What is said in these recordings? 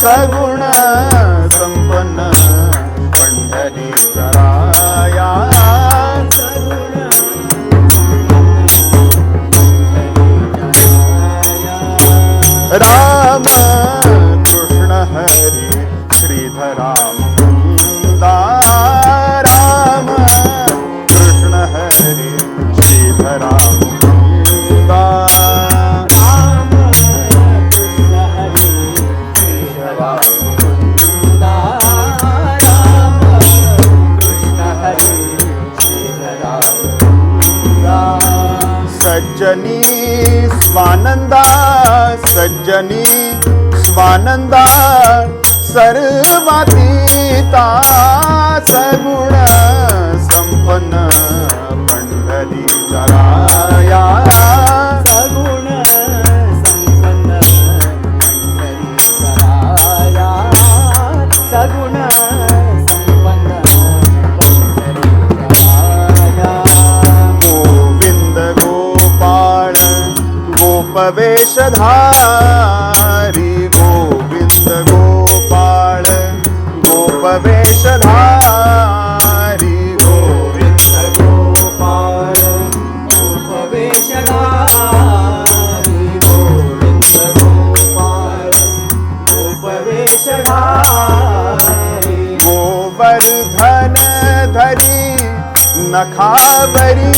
सगुण संपन्न पंढरी जराया राम कृष्ण हरी श्रीधरा मुकुंदा राम कृष्ण हरी श्रीधरा मुकुंदा राम कृष्ण हरी श्रीधरा मुकुंदा राम कृष्ण हरी श्रीधरा मुकुंदा सज्जनी स्वानंदा सज्जनी स्वानंदा सर्वातीता सगुण संपन्न पंढरी जराया सगुण संपन्न पंढरी जराया सगुण संपन्न पंढरी जराया गोविंद गोपाळ गोपवेशधारी गोविंद गोपाळ गोपवेशधारी गोविंद गोपाळ गोपवेशधारी गोविंद गोपाळ गोपवेशधारी गोवर्धन धरी नखावरी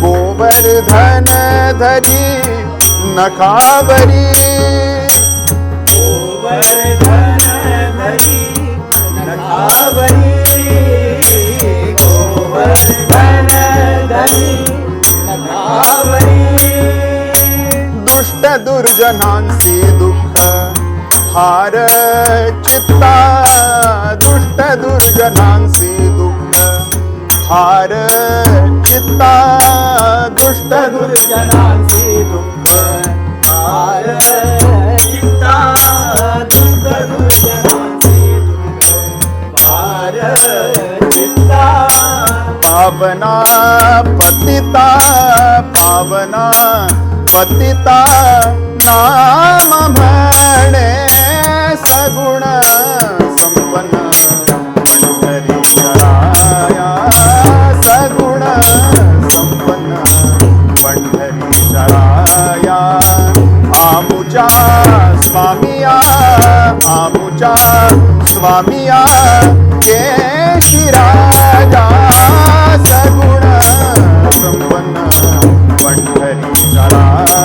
गोवर्धन धरी नखावरी गोवर्धन धरी नखावरी गोवर्धन धरी नखावरी दुष्ट दुर्जनांसी दुःख हार चित्ता दुष्ट दुर्जनांसी दुःख हार चित्ता दुष्ट दुर्जनांची दुःख हार चित्ता दुष्ट दुर्जनांची दुःख हार चित्ता पावना पतिता पावना पतिता नाम म्हणे सगुण संपन्न पंढरी जराया सगुण संपन्न पंढरी जराया आमुचा स्वामिया आमुचा स्वामिया केशिराजा सगुण संपन्न पंढरी जराया